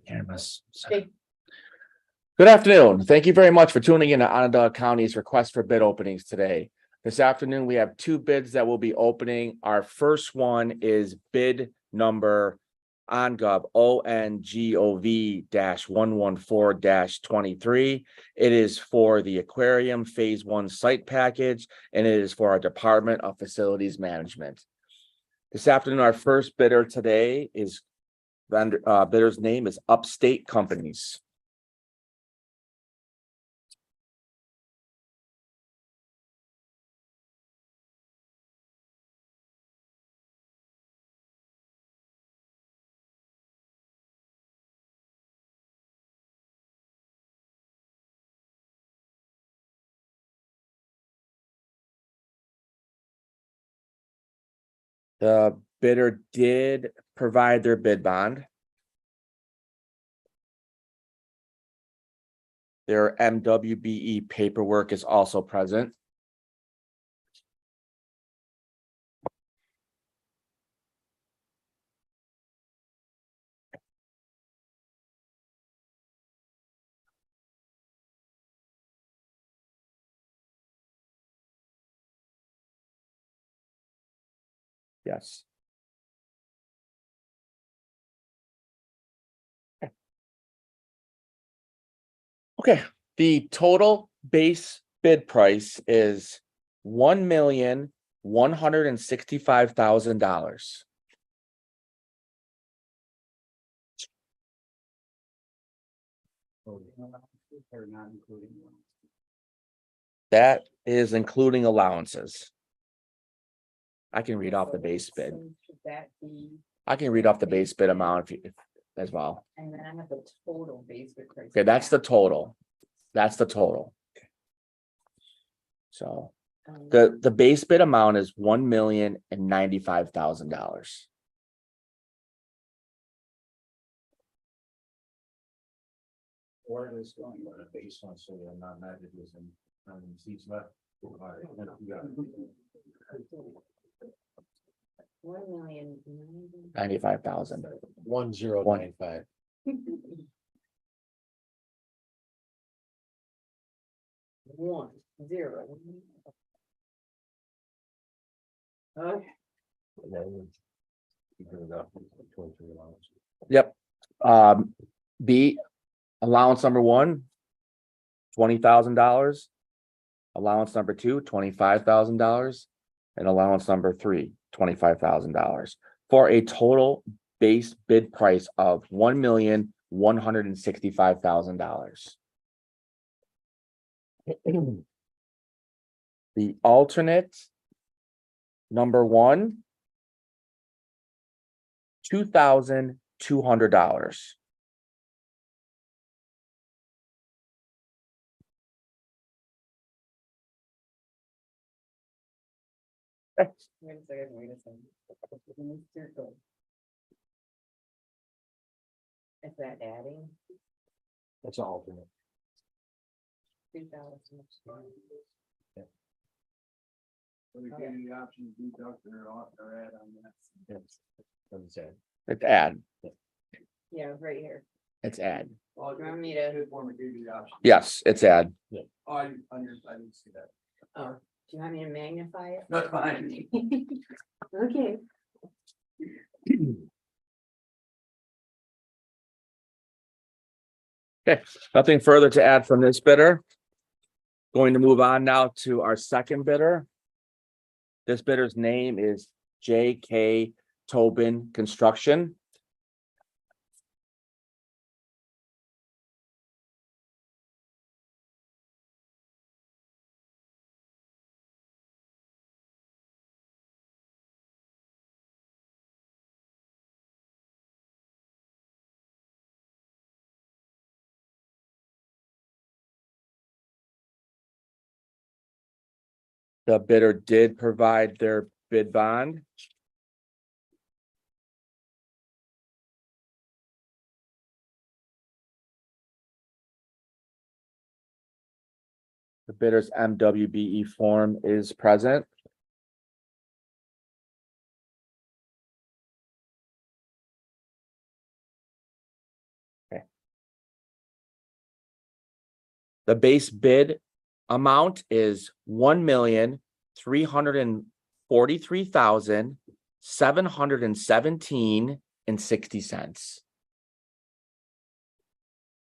Cameras. Big. Good afternoon. Thank you very much for tuning in to Onondaga County's request for bid openings today. This afternoon, we have two bids that will be opening. Our first one is bid number ONGOV ONGOV-114-23. It is for the Aquarium Phase 1 site package, and it is for our Department of Facilities Management. This afternoon, our first bidder today is bidder's name is Upstate Companies. The bidder did provide their bid bond. Their MWBE paperwork is also present. Yes. Okay, the total base bid price is $1,165,000. That is including allowances. I can read off the base bid. Should that be, I can read off the base bid amount if as well. and then I have the total base bid price. Okay, that's the total. That's the total. So the base bid amount is $1,095,000. Where is going on a base one, so they're not messages and seats left. 95,000. 1095. One, zero. Okay. Yep. B, allowance number one, $20,000. Allowance number two, $25,000. And allowance number three, $25,000 for a total base bid price of $1,165,000. The alternate number one, $2,200. Wait a second, wait a second. In this circle. Is that adding That's an alternate. 2,000? We give you the option to deduct or add on that. It's add. Yeah, right here. It's add. Well, You want me to- Give you the option. Yes, it's add. Oh, I didn't see that. Oh, do you want me to magnify it? That's fine. Okay. Okay, nothing further to add from this bidder. Going to move on now to our second bidder. This bidder's name is J.K. Tobin Construction. The bidder did provide their bid bond. The bidder's MWBE form is present. The base bid amount is $1,343,717.60.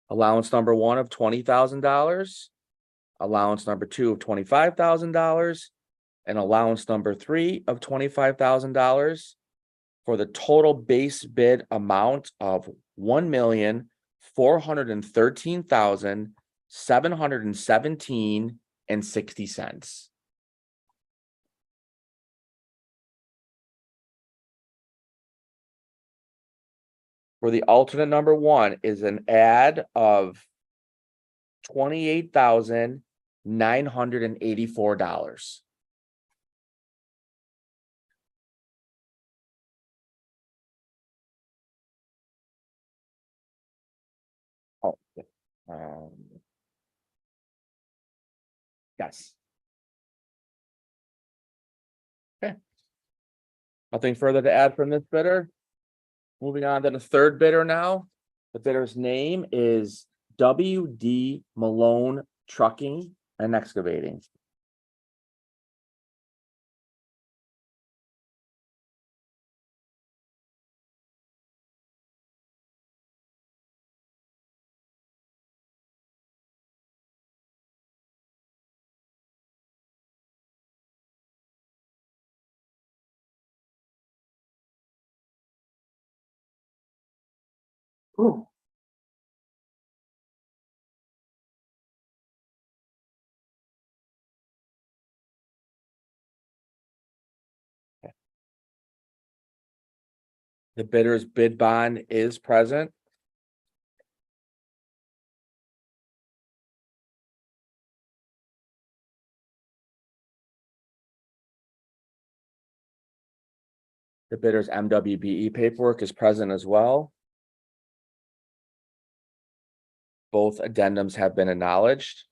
Allowance number one of $20,000, allowance number two of $25,000, and allowance number three of $25,000 for the total base bid amount of $1,413,717.60. For the alternate number one is an add of $28,984. Oh, yes. Okay. Nothing further to add from this bidder. Moving on to the third bidder now. The bidder's name is W.D. Malone Trucking and Excavating. Ooh. The bidder's bid bond is present. The bidder's MWBE paperwork is present as well. Both addendums have been acknowledged.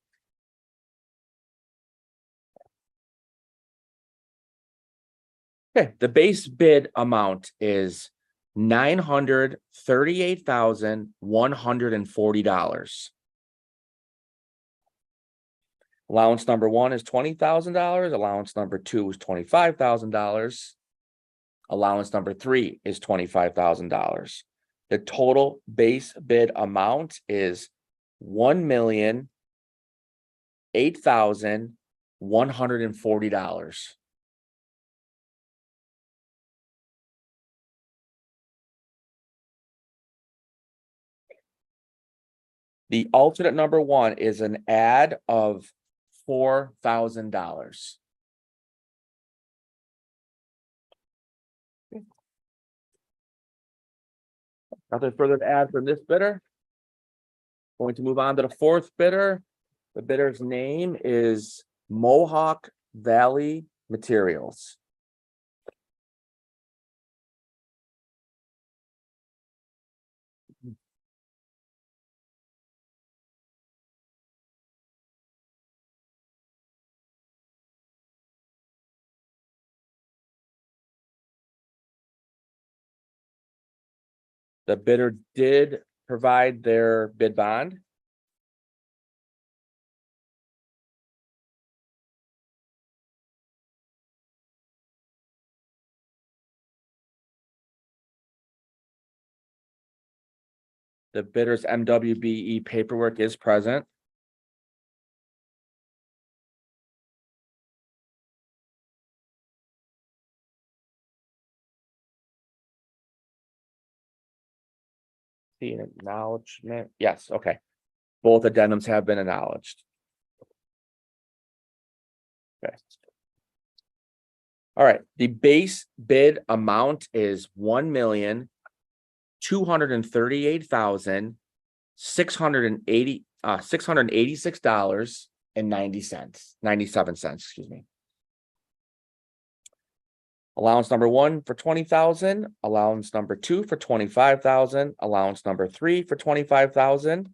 Okay, the base bid amount is $938,140. Allowance number one is $20,000. Allowance number two is $25,000. Allowance number three is $25,000. The total base bid amount is $1,008,140. The alternate number one is an add of $4,000. Nothing further to add from this bidder. Going to move on to the fourth bidder. The bidder's name is Mohawk Valley Materials. The bidder did provide their bid bond. The bidder's MWBE paperwork is present. See an acknowledgement. Yes, okay. Both addendums have been acknowledged. Okay. All right, the base bid amount is $1,238,686.97, excuse me. Allowance number one for $20,000, allowance number two for $25,000, allowance number three for $25,000,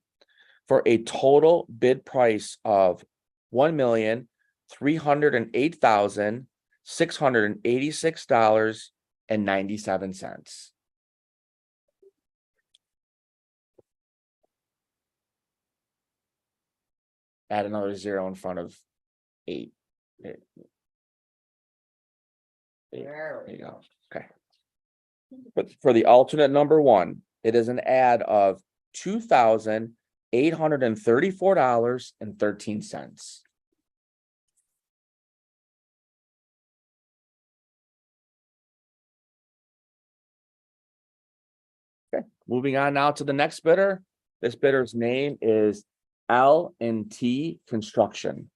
for a total bid price of $1,308,686.97. add another zero in front of 8. There There we you go. go. Okay. But for the alternate number 1, it is an add of $2,834.13. Okay, moving on now to the next bidder. This bidder's name is L&T Construction.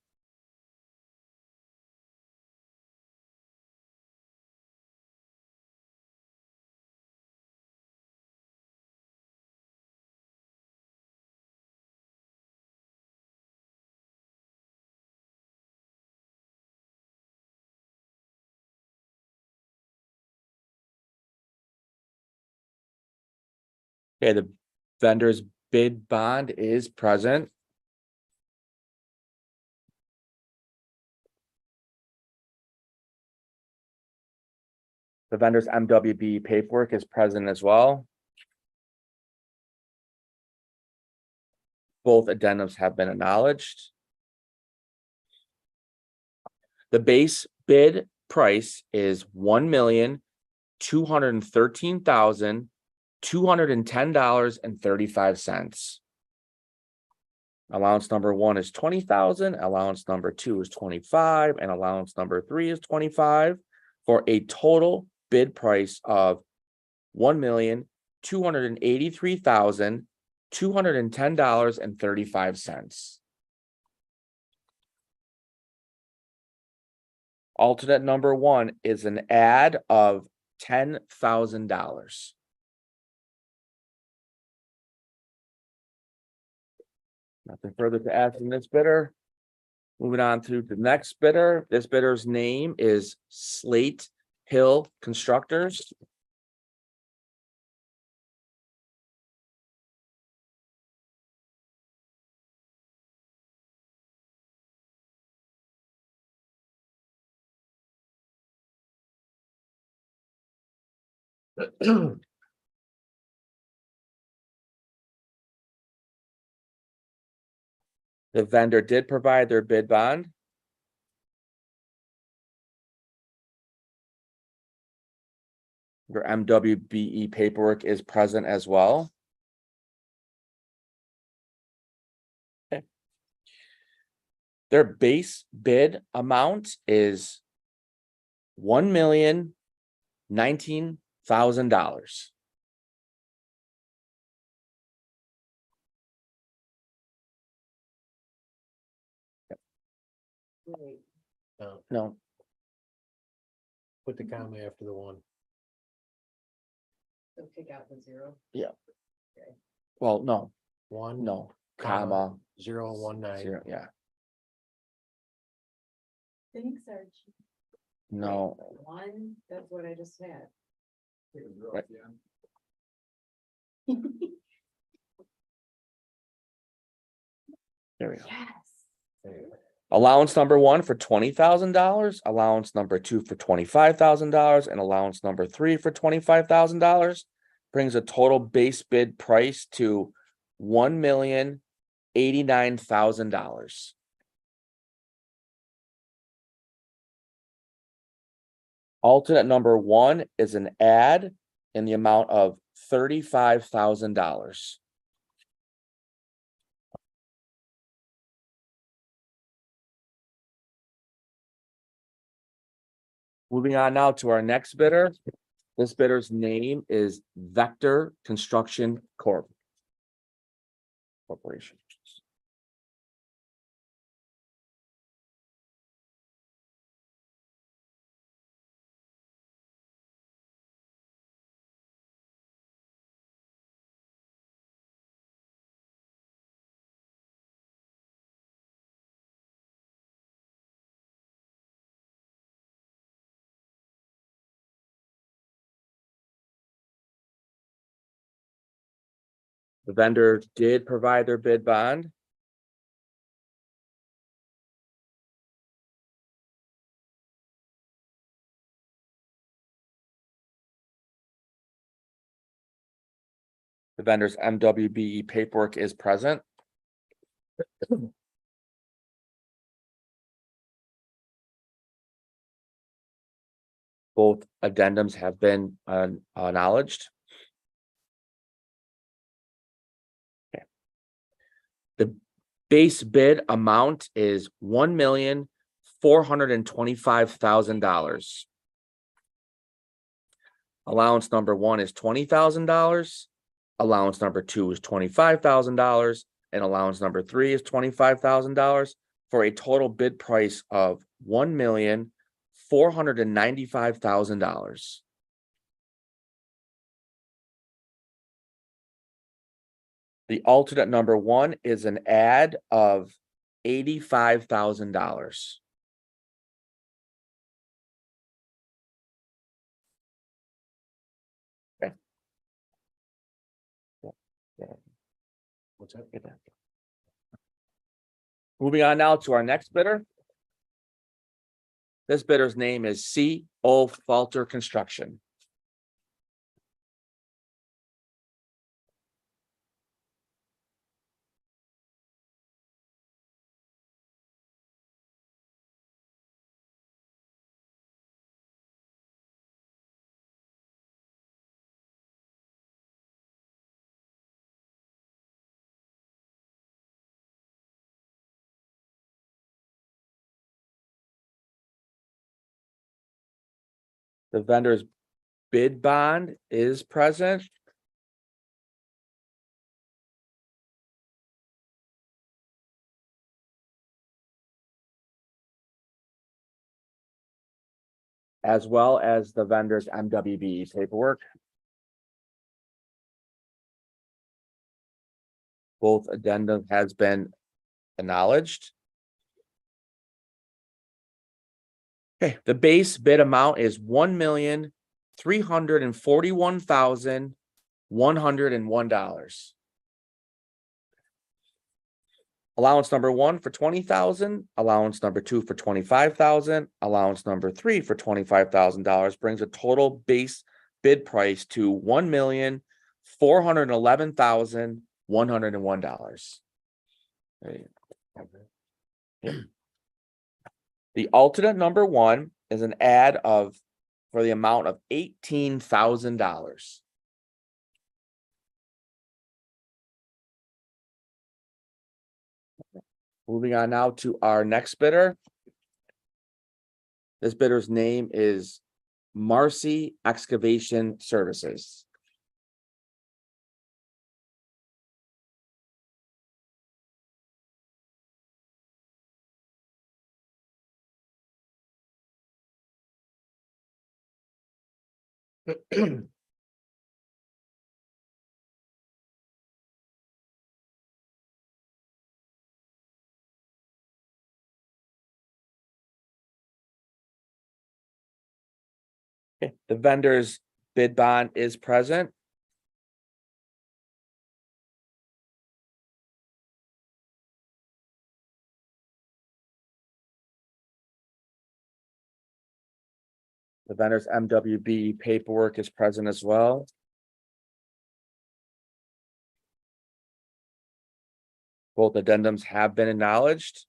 Okay, the vendor's bid bond is present. The vendor's MWB paperwork is present as well. Both addendums have been acknowledged. The base bid price is $1,213,210.35. Allowance number 1 is 20,000, allowance number 2 is 25, and allowance number 3 is 25, for a total bid price of $1,283,210.35. Alternate number 1 is an add of $10,000. Nothing further to add from this bidder. Moving on to the next bidder. This bidder's name is Slate Hill Constructors. The vendor did provide their bid bond. Their MWBE paperwork is present as well. Okay. Their base bid amount is $1,019,000. Wait, No, Put the comma after the 1. so take out the 0. well, no, 1. no, Comma. comma, 019. 0, yeah, Thanks, Archie. no, 1, that's what I just had. Right. there we go. Yes. Allowance number 1 for $20,000, allowance number 2 for $25,000, and allowance number 3 for $25,000 brings a total base bid price to $1,089,000. Alternate number 1 is an add in the amount of $35,000. Moving on now to our next bidder. This bidder's name is Vector Construction Corporation. The vendor did provide their bid bond. The vendor's MWBE paperwork is present. Both addendums have been acknowledged. Okay. The base bid amount is $1,425,000. Allowance number one is $20,000. Allowance number two is $25,000. And allowance number three is $25,000 for a total bid price of $1,495,000. The alternate number one is an add of $85,000. Okay. What's that? Get that. Moving on now to our next bidder. This bidder's name is C.O. Falter Construction. The vendor's bid bond is present. As well as the vendor's MWBE paperwork. Both addendum has been acknowledged. Okay, the base bid amount is $1,341,101. Allowance number one for $20,000, allowance number two for $25,000, allowance number three for $25,000 brings a total base bid price to $1,411,101. The alternate number one is an add of for the amount of $18,000. Moving on now to our next bidder. This bidder's name is Marcy Excavation Services. Okay, the vendor's bid bond is present. The vendor's MWB paperwork is present as well. Both addendums have been acknowledged.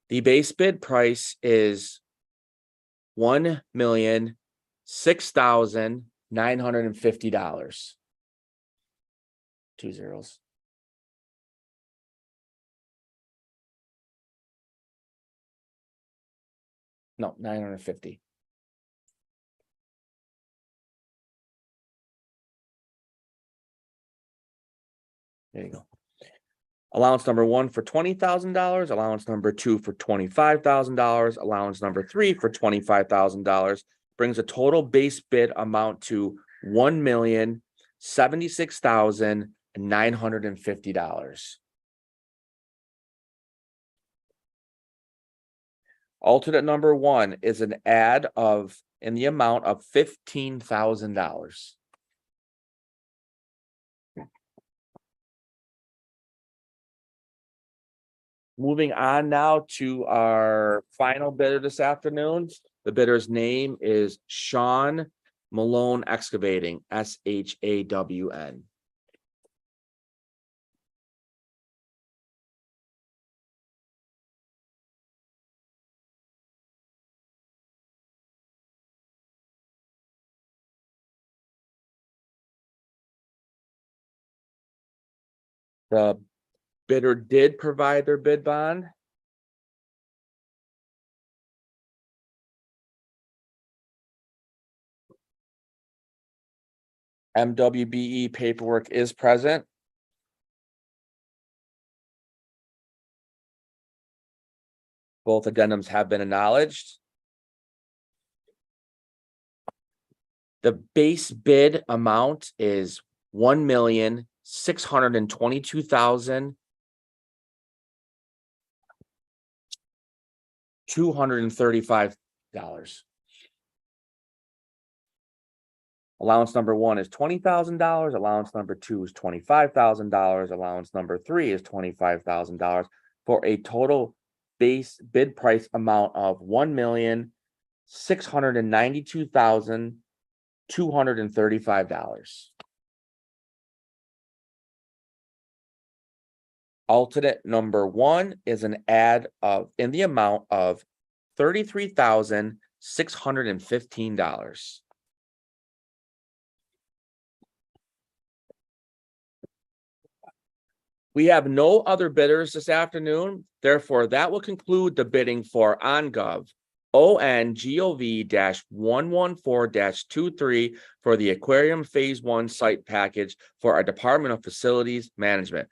The base bid price is $1,006,950. 2 zeros. No, 950. There you go. Allowance number one for $20,000, allowance number two for $25,000, allowance number three for $25,000 brings a total base bid amount to $1,076,950. Alternate number one is an add of in the amount of $15,000. Moving on now to our final bidder this afternoon. The bidder's name is Sean Malone Excavating, SHAWN. The bidder did provide their bid bond. MWBE paperwork is present. Both addendums have been acknowledged. The base bid amount is $1,622,235. Allowance number one is $20,000. Allowance number two is $25,000. Allowance number three is $25,000 for a total base bid price amount of $1,692,235. Alternate number one is an add of in the amount of $33,615. We have no other bidders this afternoon. Therefore, that will conclude the bidding for ONGov ONGOV-114-23 for the Aquarium Phase 1 site package for our Department of Facilities Management.